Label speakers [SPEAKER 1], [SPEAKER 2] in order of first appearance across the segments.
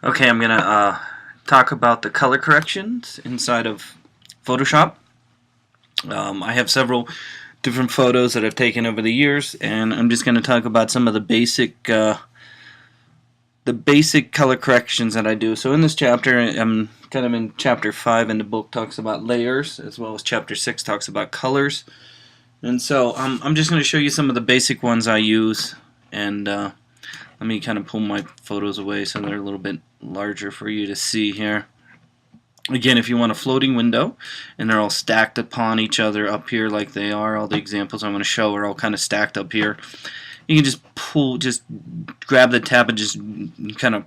[SPEAKER 1] Okay, I'm gonna talk about the color corrections inside of Photoshop. I have several different photos that I've taken over the years, and I'm just gonna talk about some of the basic color corrections that I do. So in this chapter, I'm kind of in chapter 5, and the book talks about layers, as well as chapter 6 talks about colors. And so I'm just going to show you some of the basic ones I use, and let me kind of pull my photos away so they're a little bit larger for you to see here. Again, if you want a floating window and they're all stacked upon each other up here like they are, all the examples I'm going to show are all kind of stacked up here. You can just grab the tab and just kind of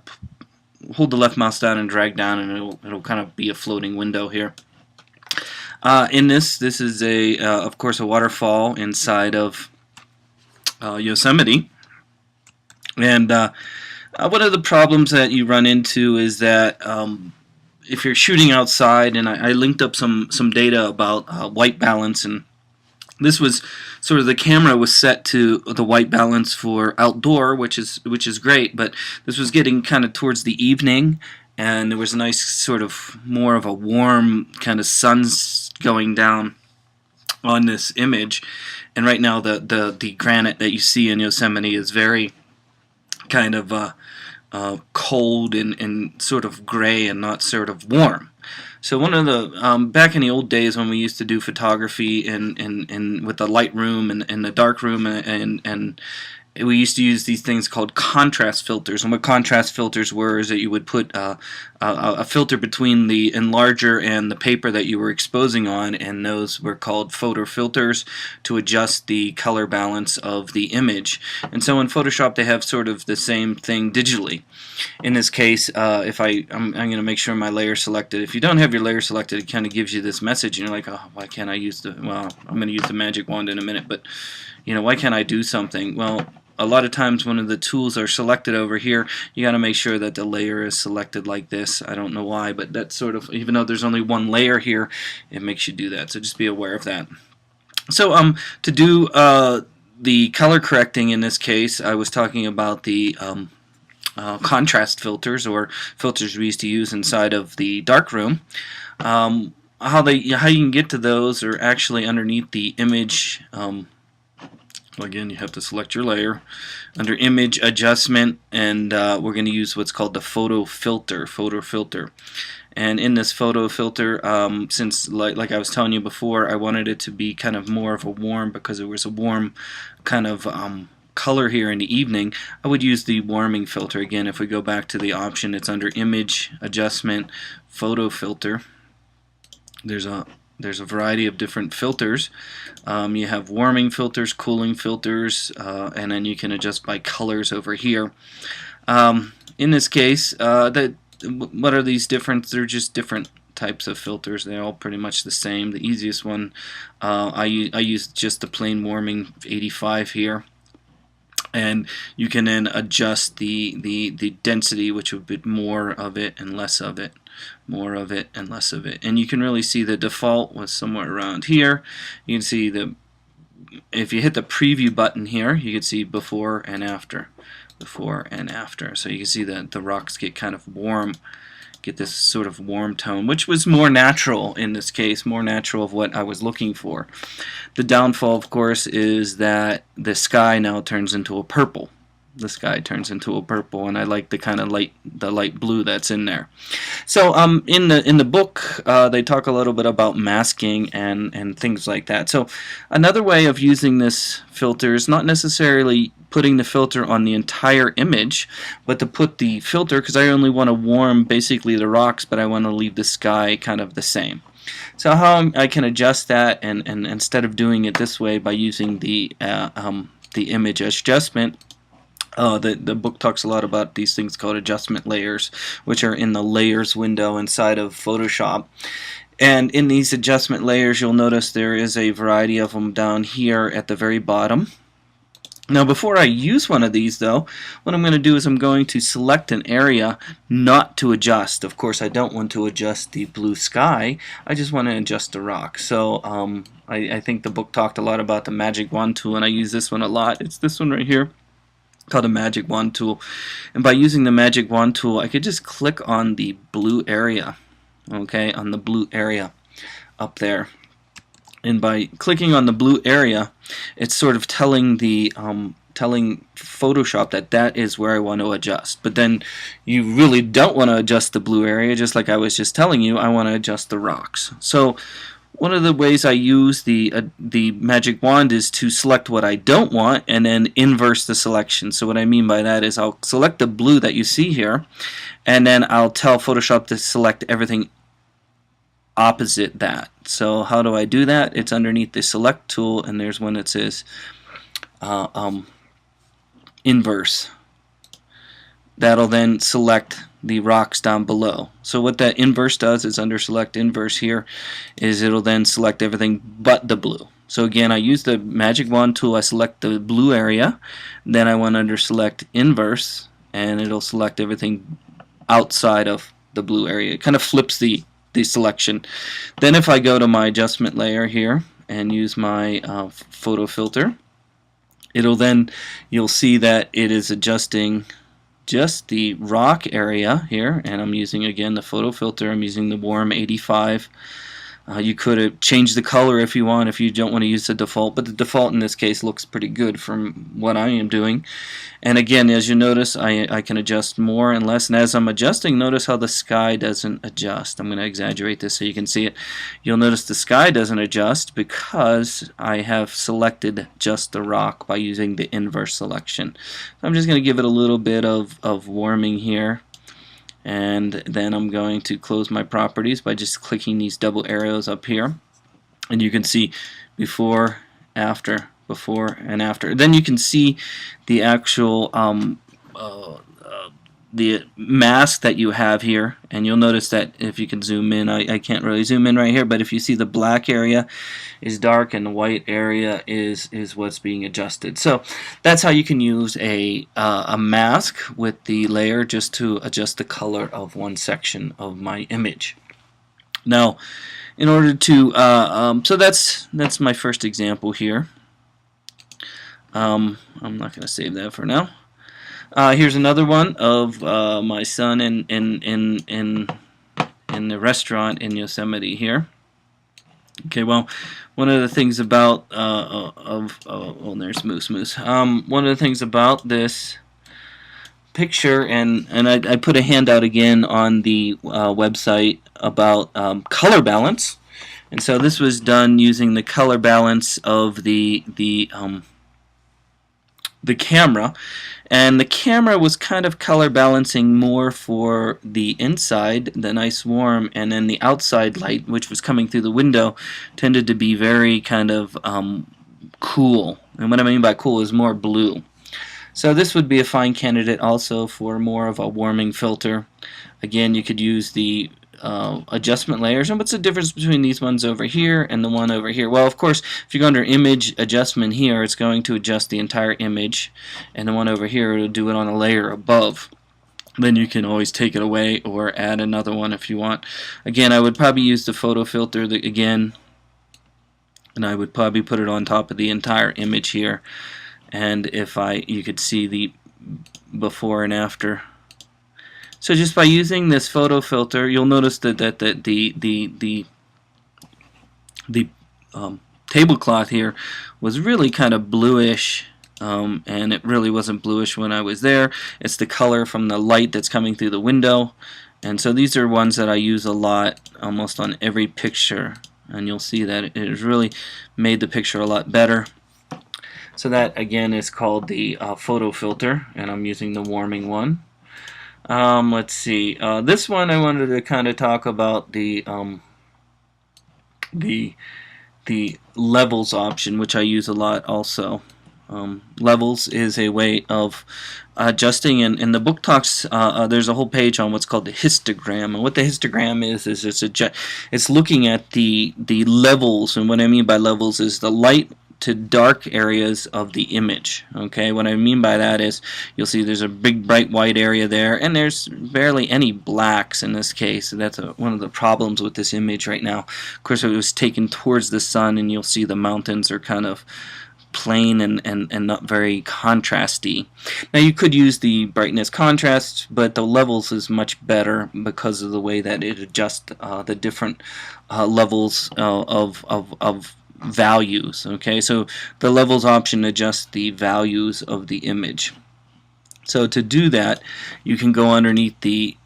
[SPEAKER 1] hold the left mouse down and drag down, and it'll kind of be a floating window here. In this is of course a waterfall inside of Yosemite. And one of the problems that you run into is that if you're shooting outside, and I linked up some data about white balance, and this was sort of the camera was set to the white balance for outdoor, which is great, but this was getting kind of towards the evening, and there was a nice sort of more of a warm kind of sun going down on this image. And right now the granite that you see in Yosemite is very kind of cold and sort of gray and not sort of warm. So one of the back in the old days when we used to do photography in with the light room and the dark room, and we used to use these things called contrast filters. And what contrast filters were is that you would put a filter between the enlarger and the paper that you were exposing on, and those were called photo filters to adjust the color balance of the image. And so in Photoshop they have sort of the same thing digitally. In this case, if I'm going to make sure my layer selected. If you don't have your layer selected, it kind of gives you this message, and you're like, oh, why can't I use the? Well, I'm going to use the magic wand in a minute, but why can't I do something? Well, a lot of times when the tools are selected over here, you got to make sure that the layer is selected like this. I don't know why, but that's sort of, even though there's only one layer here, it makes you do that. So just be aware of that. So to do the color correcting in this case, I was talking about the contrast filters, or filters we used to use inside of the darkroom. How you can get to those are actually underneath the image. Well, again, you have to select your layer under image adjustment, and we're going to use what's called the photo filter. And in this photo filter, since like I was telling you before, I wanted it to be kind of more of a warm, because it was a warm kind of color here in the evening, I would use the warming filter. Again, if we go back to the option, it's under image adjustment, photo filter. There's a variety of different filters. You have warming filters, cooling filters, and then you can adjust by colors over here. In this case, what are these different? They're just different types of filters. They're all pretty much the same. The easiest one, I use just the plain warming 85 here. And you can then adjust the density, which would be more of it and less of it, more of it and less of it. And you can really see the default was somewhere around here. You can see if you hit the preview button here, you can see before and after, before and after. So you can see that the rocks get kind of warm, get this sort of warm tone, which was more natural in this case, more natural of what I was looking for. The downfall, of course, is that the sky now turns into a purple. The sky turns into a purple, and I like the kind of light blue that's in there. So in the book, they talk a little bit about masking and things like that. So another way of using this filter is not necessarily putting the filter on the entire image, but to put the filter, because I only want to warm basically the rocks, but I want to leave the sky kind of the same. So how I can adjust that, and instead of doing it this way by using the image adjustment, the book talks a lot about these things called adjustment layers, which are in the layers window inside of Photoshop. And in these adjustment layers, you'll notice there is a variety of them down here at the very bottom. Now, before I use one of these, though, what I'm going to do is I'm going to select an area not to adjust. Of course, I don't want to adjust the blue sky. I just want to adjust the rock. So I think the book talked a lot about the magic wand tool, and I use this one a lot. It's this one right here. called a magic wand tool. And by using the magic wand tool, I could just click on the blue area, okay, on the blue area up there. And by clicking on the blue area, it's sort of telling the telling Photoshop that that is where I want to adjust. But then you really don't want to adjust the blue area, just like I was just telling you. I want to adjust the rocks. So one of the ways I use the magic wand is to select what I don't want and then inverse the selection. So what I mean by that is I'll select the blue that you see here, and then I'll tell Photoshop to select everything opposite that. So how do I do that? It's underneath the select tool, and there's one that says inverse. That'll then select the rocks down below. So what that inverse does is under select inverse here is it'll then select everything but the blue. So again, I use the magic wand tool, I select the blue area, then I went under select inverse, and it'll select everything outside of the blue area. It kind of flips the selection. Then if I go to my adjustment layer here and use my photo filter, it'll then, you'll see that it is adjusting just the rock area here, and I'm using again the photo filter. I'm using the warm 85. You could have changed the color if you want, if you don't want to use the default, but the default in this case looks pretty good from what I am doing. And again, as you notice, I can adjust more and less, and as I'm adjusting, notice how the sky doesn't adjust. I'm going to exaggerate this so you can see it. You'll notice the sky doesn't adjust because I have selected just the rock by using the inverse selection. So I'm just going to give it a little bit of warming here. And then I'm going to close my properties by just clicking these double arrows up here, and you can see before, after, before, and after. Then you can see the actual the mask that you have here, and you'll notice that if you can zoom in, I can't really zoom in right here, but if you see the black area is dark and the white area is what's being adjusted. So that's how you can use a mask with the layer just to adjust the color of one section of my image. Now, in order to so that's my first example here. I'm not going to save that for now. Here's another one of my son in the restaurant in Yosemite here. Okay, well, one of the things about oh, there's Moose. One of the things about this picture, and I put a handout again on the website about color balance, and so this was done using the color balance of the camera. And the camera was kind of color balancing more for the inside, the nice warm, and then the outside light, which was coming through the window, tended to be very kind of cool. And what I mean by cool is more blue. So this would be a fine candidate also for more of a warming filter. Again, you could use the adjustment layers. And what's the difference between these ones over here and the one over here? Well, of course, if you go under image adjustment here, it's going to adjust the entire image, and the one over here will do it on a layer above. Then you can always take it away or add another one if you want. Again, I would probably use the photo filter again, and I would probably put it on top of the entire image here. And if you could see the before and after. So just by using this photo filter, you'll notice that the tablecloth here was really kind of bluish, and it really wasn't bluish when I was there. It's the color from the light that's coming through the window, and so these are ones that I use a lot, almost on every picture, and you'll see that it has really made the picture a lot better. So that again is called the photo filter, and I'm using the warming one. Let's see. This one I wanted to kind of talk about the levels option, which I use a lot also. Levels is a way of adjusting, and in the book talks, there's a whole page on what's called the histogram, and what the histogram is it's looking at the levels, and what I mean by levels is the light to dark areas of the image. Okay, what I mean by that is you'll see there's a big bright white area there, and there's barely any blacks in this case. That's one of the problems with this image right now. Of course, it was taken towards the sun, and you'll see the mountains are kind of plain and not very contrasty. Now you could use the brightness contrast, but the levels is much better because of the way that it adjusts the different levels of values. Okay, so the levels option adjusts the values of the image. So to do that, you can go underneath the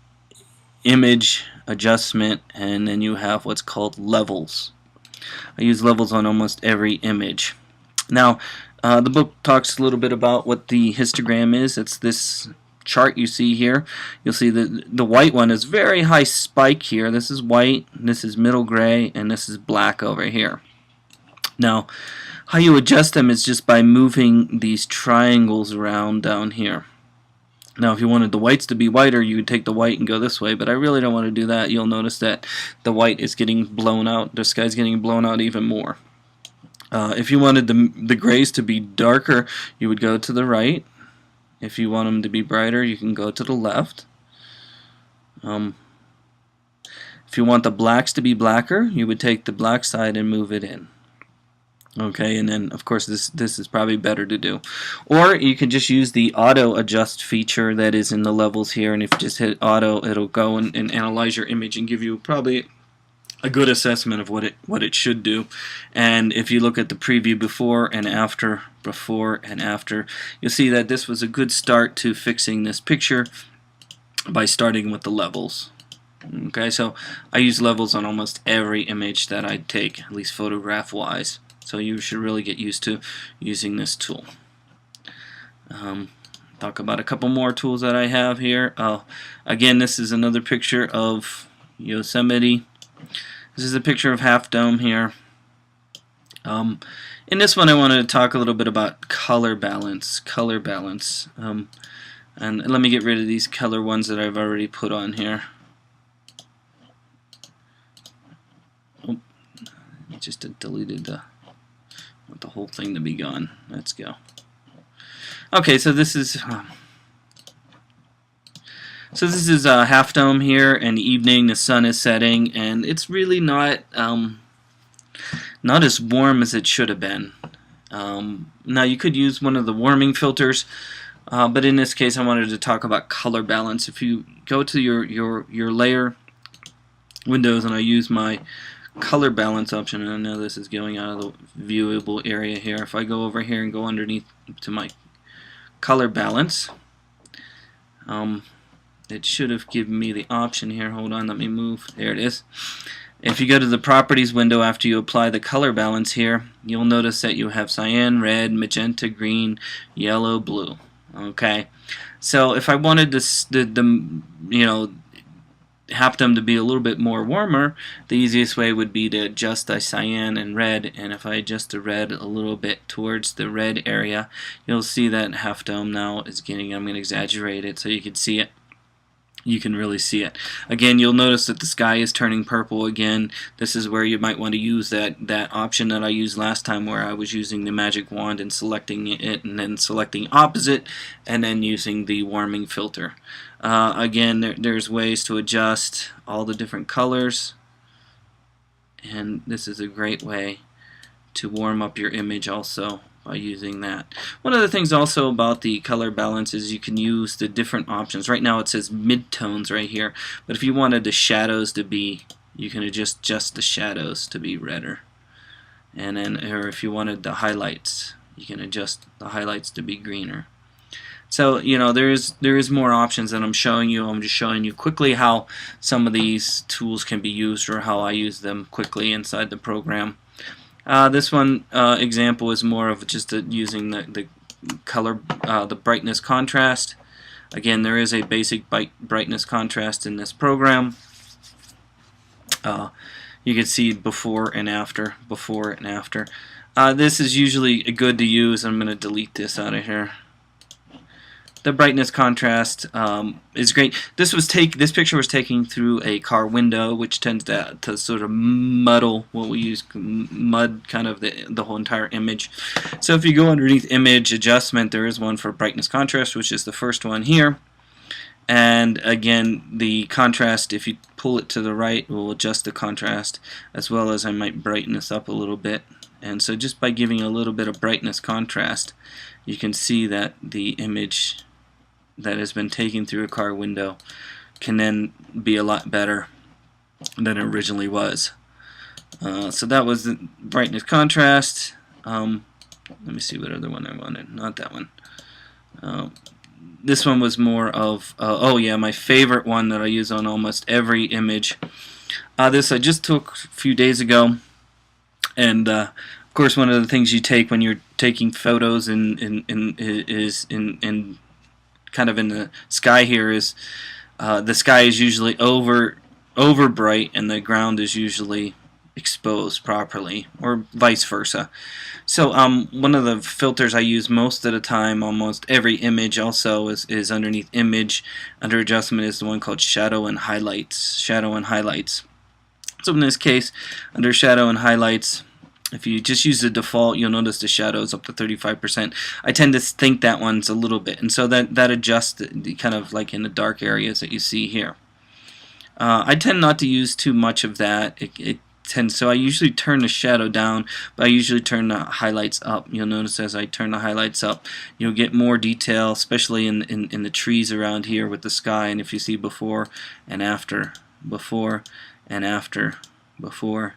[SPEAKER 1] image adjustment, and then you have what's called levels. I use levels on almost every image. Now, the book talks a little bit about what the histogram is. It's this chart you see here. You'll see that the white one is very high spike here. This is white, this is middle gray, and this is black over here. Now, how you adjust them is just by moving these triangles around down here. Now, if you wanted the whites to be whiter, you would take the white and go this way, but I really don't want to do that. You'll notice that the white is getting blown out. The sky's getting blown out even more. If you wanted the grays to be darker, you would go to the right. If you want them to be brighter, you can go to the left. If you want the blacks to be blacker, you would take the black side and move it in. Okay, and then of course this is probably better to do. Or you can just use the auto adjust feature that is in the levels here, and if you just hit auto, it'll go and analyze your image and give you probably a good assessment of what it should do. And if you look at the preview before and after, you'll see that this was a good start to fixing this picture by starting with the levels. Okay, so I use levels on almost every image that I take, at least photograph wise. So you should really get used to using this tool. Talk about a couple more tools that I have here. Again, this is another picture of Yosemite. This is a picture of Half Dome here. In this one I wanted to talk a little bit about color balance. And let me get rid of these color ones that I've already put on here. Oh, just deleted the whole thing to be gone. Let's go. Okay, so this is Half Dome here, and evening, the sun is setting, and it's really not as warm as it should have been. Now you could use one of the warming filters, but in this case I wanted to talk about color balance. If you go to your layer windows, and I use my color balance option, and I know this is going out of the viewable area here. If I go over here and go underneath to my color balance, it should have given me the option here. Hold on, let me move. There it is. If you go to the properties window after you apply the color balance here, you'll notice that you have cyan, red, magenta, green, yellow, blue. Okay, so if I wanted Half Dome to be a little bit more warmer, the easiest way would be to adjust the cyan and red, and if I adjust the red a little bit towards the red area, you'll see that Half Dome now is getting, I'm going to exaggerate it so you can see it. You can really see it. Again, you'll notice that the sky is turning purple again. This is where you might want to use that option that I used last time, where I was using the magic wand and selecting it and then selecting opposite and then using the warming filter. Again, there's ways to adjust all the different colors, and this is a great way to warm up your image also by using that. One of the things also about the color balance is you can use the different options. Right now it says midtones right here, but if you wanted the shadows to be, you can adjust the shadows to be redder. And then, or if you wanted the highlights, you can adjust the highlights to be greener. So, there is more options that I'm showing you. I'm just showing you quickly how some of these tools can be used, or how I use them quickly inside the program. This one example is more of just using the color, the brightness contrast. Again, there is a basic brightness contrast in this program. You can see before and after, This is usually good to use. I'm going to delete this out of here. The brightness contrast is great. This picture was taken through a car window, which tends to sort of mud kind of the whole entire image. So if you go underneath image adjustment, there is one for brightness contrast, which is the first one here. And again, the contrast, if you pull it to the right, will adjust the contrast, as well as I might brighten this up a little bit And so just by giving a little bit of brightness contrast, you can see that the image that has been taken through a car window can then be a lot better than it originally was. So that was the brightness contrast. Let me see what other one I wanted. Not that one. This one was more of, oh yeah, my favorite one that I use on almost every image. This I just took a few days ago, and of course one of the things you take when you're taking photos is in kind of in the sky here is the sky is usually over bright and the ground is usually exposed properly, or vice versa. So one of the filters I use most of the time, almost every image also, is underneath image. Under adjustment is the one called shadow and highlights. Shadow and highlights. So in this case, under shadow and highlights, if you just use the default, you'll notice the shadow is up to 35%. I tend to think that one's a little bit, and so that adjusts the kind of like in the dark areas that you see here. I tend not to use too much of that. So I usually turn the shadow down, but I usually turn the highlights up. You'll notice as I turn the highlights up, you'll get more detail, especially in the trees around here with the sky. And if you see before and after, before and after, before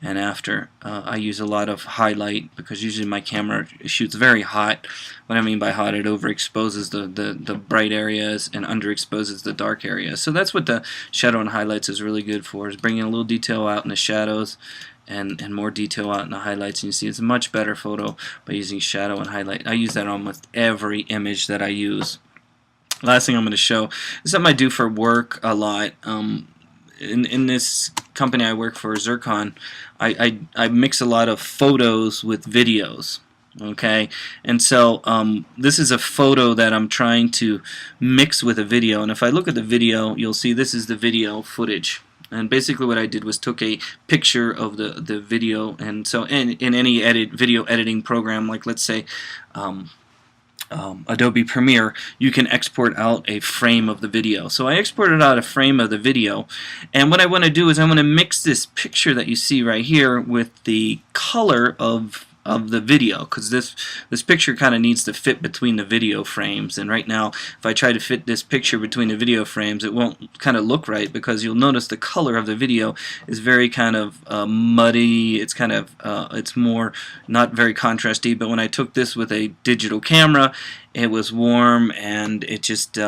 [SPEAKER 1] and after, I use a lot of highlight because usually my camera shoots very hot. What I mean by hot, it overexposes the bright areas and underexposes the dark areas. So that's what the shadow and highlights is really good for, is bringing a little detail out in the shadows and more detail out in the highlights. And you see it's a much better photo by using shadow and highlight. I use that on almost every image that I use. Last thing I'm going to show is something I do for work a lot. In this company I work for, Zircon, I mix a lot of photos with videos. Okay, and so this is a photo that I'm trying to mix with a video, and if I look at the video, you'll see this is the video footage. And basically what I did was took a picture of the video, and so in any video editing program, like let's say Adobe Premiere, you can export out a frame of the video. So I exported out a frame of the video, and what I want to do is I want to mix this picture that you see right here with the color of the video, because this picture kind of needs to fit between the video frames, and right now if I try to fit this picture between the video frames, it won't kind of look right, because you'll notice the color of the video is very kind of muddy. It's kind of it's more not very contrasty, but when I took this with a digital camera, it was warm and it just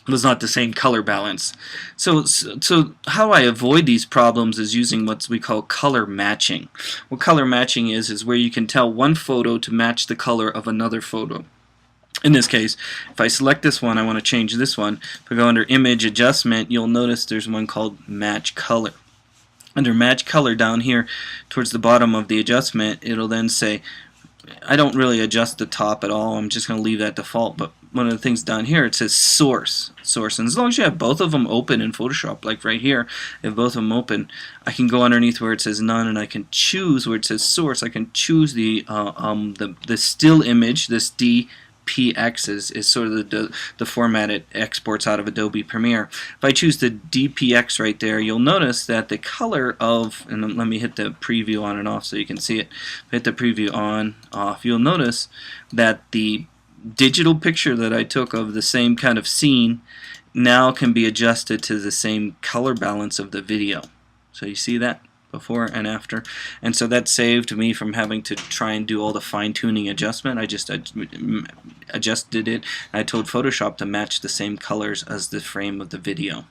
[SPEAKER 1] was not the same color balance. So how I avoid these problems is using what we call color matching. What color matching is where you can tell one photo to match the color of another photo. In this case, if I select this one, I want to change this one. If I go under Image Adjustment, you'll notice there's one called Match Color. Under Match Color down here towards the bottom of the adjustment, it'll then say, I don't really adjust the top at all, I'm just going to leave that default, but one of the things down here, it says source, and as long as you have both of them open in Photoshop, like right here, if both of them open, I can go underneath where it says none, and I can choose where it says source. I can choose the still image. This DPX is sort of the format it exports out of Adobe Premiere. If I choose the DPX right there, you'll notice that the color of, and let me hit the preview on and off so you can see it. If I hit the preview on, off, you'll notice that the digital picture that I took of the same kind of scene now can be adjusted to the same color balance of the video. So you see that before and after, and so that saved me from having to try and do all the fine-tuning adjustment. I just adjusted it. I told Photoshop to match the same colors as the frame of the video.